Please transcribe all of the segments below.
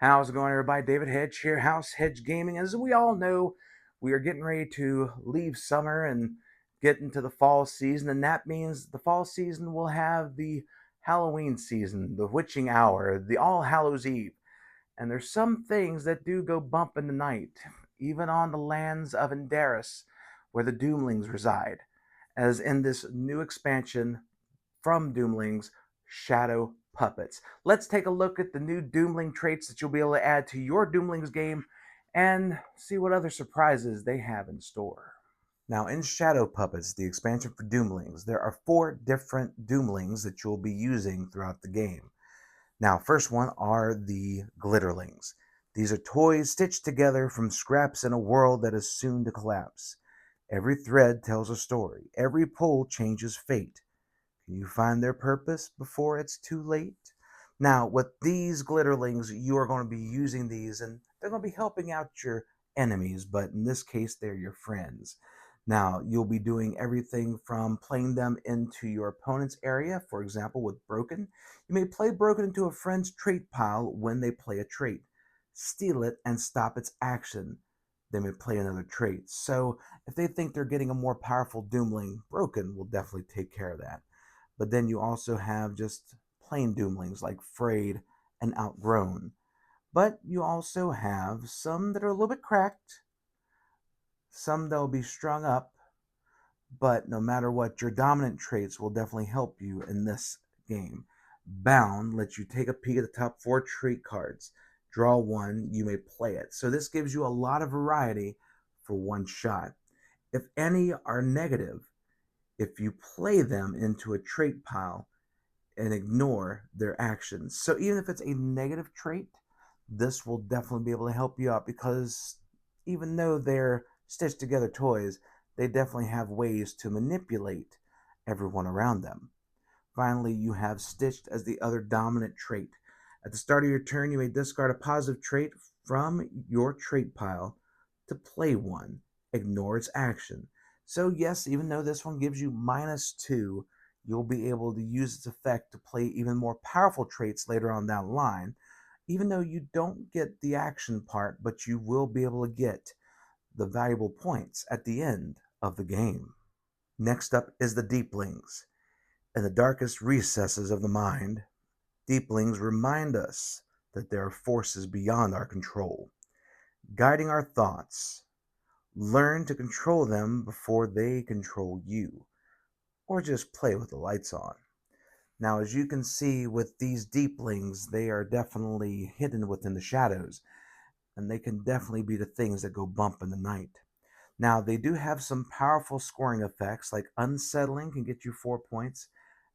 How's it going, everybody? David Hedge here, House Hedge Gaming. As we all know, we are getting ready to leave summer and get into the fall season, and that means the fall season will have the Halloween season, the witching hour, the All Hallows Eve. And there's some things that do go bump in the night, even on the lands of Enderas, where the Doomlings reside, as in this new expansion from Doomlings, Shadow Puppets. Let's take a look at the new Doomling traits that you'll be able to add to your Doomlings game and see what other surprises they have in store. Now, in Shadow Puppets, the expansion for Doomlings, there are 4 different Doomlings that you'll be using throughout the game. Now, first one are the Glitterlings. These are toys stitched together from scraps in a world that is soon to collapse. Every thread tells a story. Every pull changes fate. Can you find their purpose before it's too late? Now, with these glitterlings, you are going to be using these and they're going to be helping out your enemies, but in this case, they're your friends. Now, you'll be doing everything from playing them into your opponent's area. For example, with Broken, you may play Broken into a friend's trait pile when they play a trait. Steal it and stop its action. They may play another trait. So, if they think they're getting a more powerful Doomling, Broken will definitely take care of that. But then you also have just plain Doomlings like Frayed and Outgrown. But you also have some that are a little bit cracked, some that will be strung up, but no matter what, your dominant traits will definitely help you in this game. Bound lets you take a peek at the top 4 trait cards. Draw one, you may play it. So this gives you a lot of variety for one shot. If any are negative, if you play them into a trait pile and ignore their actions. So even if it's a negative trait, this will definitely be able to help you out because even though they're stitched together toys, they definitely have ways to manipulate everyone around them. Finally, you have Stitched as the other dominant trait. At the start of your turn, you may discard a positive trait from your trait pile to play one. Ignore its action. So, yes, even though this one gives you -2, you'll be able to use its effect to play even more powerful traits later on down the line, even though you don't get the action part, but you will be able to get the valuable points at the end of the game. Next up is the Deeplings. In the darkest recesses of the mind, Deeplings remind us that there are forces beyond our control, guiding our thoughts. Learn to control them before they control you, or just play with the lights on. Now, as you can see with these Deeplings, they are definitely hidden within the shadows, and they can definitely be the things that go bump in the night. Now, they do have some powerful scoring effects, like Unsettling can get you 4 points,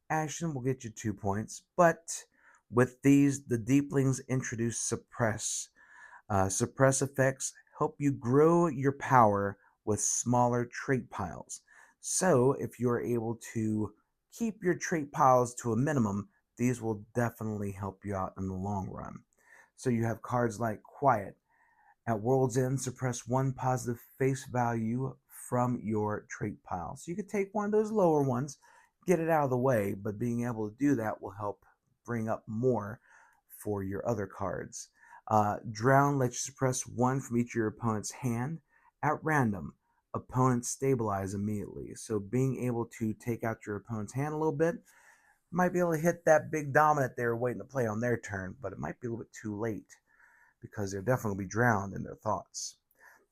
Action will get you 2 points, but with these, the Deeplings introduce Suppress. Suppress effects help you grow your power with smaller trait piles. So, if you're able to keep your trait piles to a minimum, these will definitely help you out in the long run. So, you have cards like Quiet. At World's End, suppress 1 positive face value from your trait pile. So, you could take one of those lower ones, get it out of the way, but being able to do that will help bring up more for your other cards. Drown lets you suppress 1 from each of your opponent's hand at random. Opponents stabilize immediately. So being able to take out your opponent's hand a little bit might be able to hit that big dominant they were waiting to play on their turn, but it might be a little bit too late because they're definitely be drowned in their thoughts.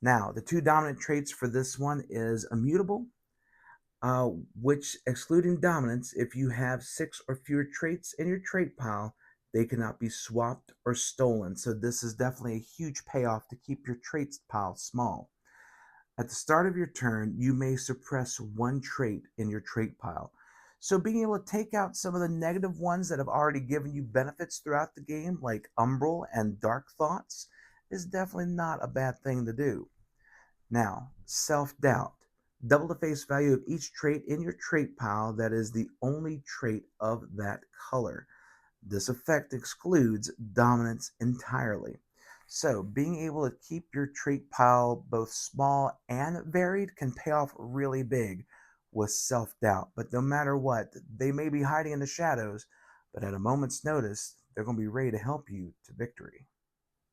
Now, the 2 dominant traits for this one is Immutable, which, excluding dominance, if you have 6 or fewer traits in your trait pile, they cannot be swapped or stolen. So this is definitely a huge payoff to keep your traits pile small. At the start of your turn, you may suppress 1 trait in your trait pile. So being able to take out some of the negative ones that have already given you benefits throughout the game, like Umbral and Dark Thoughts, is definitely not a bad thing to do. Now, Self-Doubt. Double the face value of each trait in your trait pile that is the only trait of that color. This effect excludes dominance entirely. So, being able to keep your trait pile both small and varied can pay off really big with self-doubt. But no matter what, they may be hiding in the shadows, but at a moment's notice, they're going to be ready to help you to victory.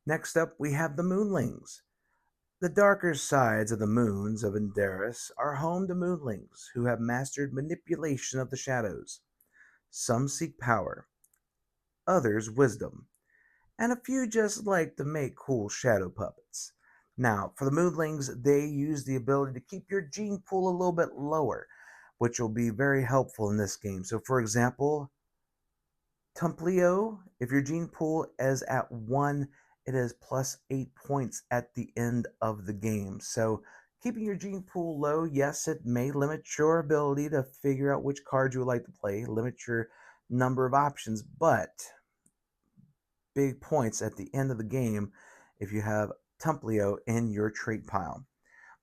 Next up, we have the Moonlings. The darker sides of the moons of Enderas are home to Moonlings who have mastered manipulation of the shadows. Some seek power, others wisdom, and a few just like to make cool shadow puppets. Now, for the Moonlings, they use the ability to keep your gene pool a little bit lower, which will be very helpful in this game. So, for example, Templio, if your gene pool is at 1, it is plus 8 points at the end of the game. So, keeping your gene pool low, yes, it may limit your ability to figure out which cards you would like to play, limit your number of options, but big points at the end of the game if you have Templio in your trait pile.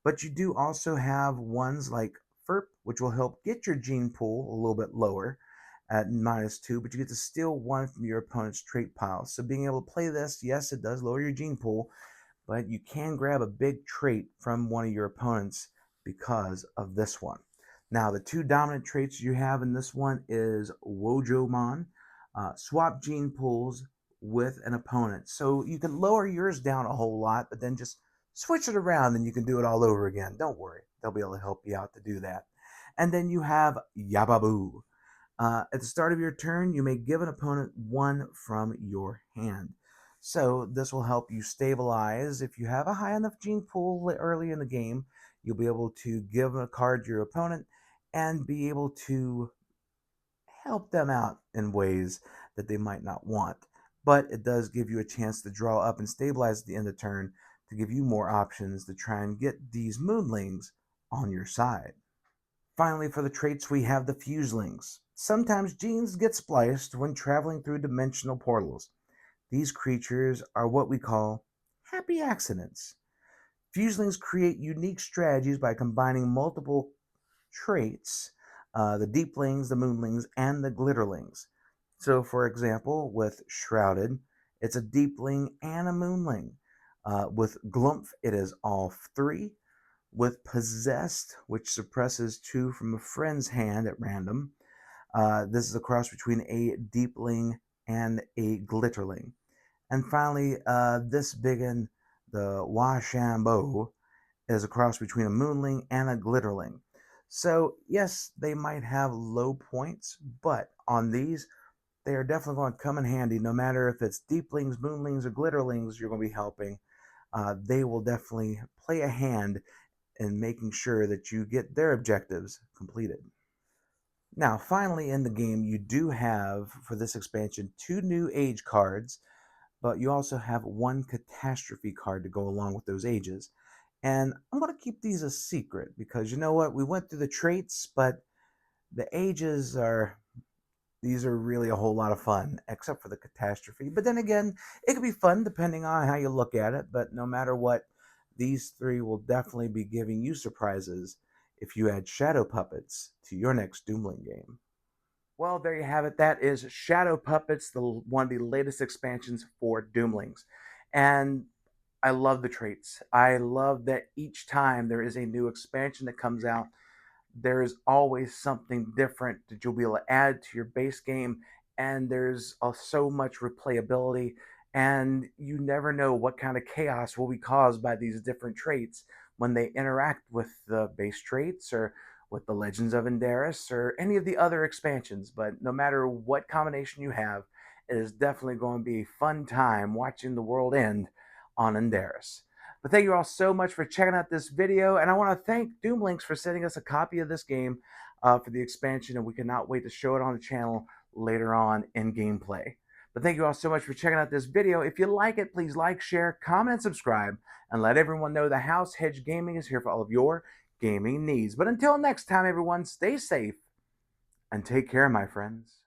But you do also have ones like FERP, which will help get your gene pool a little bit lower at -2, but you get to steal one from your opponent's trait pile. So being able to play this, yes, it does lower your gene pool, but you can grab a big trait from one of your opponents because of this one. Now, the two dominant traits you have in this one is Wojomon, swap gene pools with an opponent. So you can lower yours down a whole lot, but then just switch it around and you can do it all over again. Don't worry, they'll be able to help you out to do that. And then you have Yababu. At the start of your turn, you may give an opponent one from your hand. So this will help you stabilize. If you have a high enough gene pool early in the game, you'll be able to give a card to your opponent and be able to help them out in ways that they might not want. But it does give you a chance to draw up and stabilize at the end of the turn to give you more options to try and get these moonlings on your side. Finally, for the traits, we have the fuselings. Sometimes genes get spliced when traveling through dimensional portals. These creatures are what we call happy accidents. Fuselings create unique strategies by combining multiple traits, the deeplings, the moonlings, and the glitterlings. So, for example, with Shrouded, it's a deepling and a moonling. With Glumph, it is all three. With Possessed, which suppresses two from a friend's hand at random, this is a cross between a deepling and a glitterling. And finally, this biggin, the Washambo, is a cross between a moonling and a glitterling. So, yes, they might have low points, but on these, they are definitely going to come in handy no matter if it's deeplings, moonlings, or glitterlings you're going to be helping. They will definitely play a hand in making sure that you get their objectives completed. Now, finally, in the game, you do have for this expansion two new age cards, but you also have one catastrophe card to go along with those ages. And I'm going to keep these a secret because you know what? We went through the traits, but the ages are these are really a whole lot of fun, except for the catastrophe. But then again, it could be fun depending on how you look at it. But no matter what, these three will definitely be giving you surprises if you add shadow puppets to your next Doomling game. Well, there you have it. That is Shadow Puppets, one of the latest expansions for Doomlings. And I love the traits. I love that each time there is a new expansion that comes out, there is always something different that you'll be able to add to your base game, and there's so much replayability, and you never know what kind of chaos will be caused by these different traits when they interact with the base traits or with the Legends of Enderas or any of the other expansions. But no matter what combination you have, it is definitely going to be a fun time watching the world end on Enderas. But thank you all so much for checking out this video, and I want to thank Doomlinks for sending us a copy of this game for the expansion, and we cannot wait to show it on the channel later on in gameplay. But thank you all so much for checking out this video. If you like it, please like, share, comment, and subscribe, and let everyone know the House Hedge Gaming is here for all of your gaming needs. But until next time, everyone, stay safe and take care, my friends.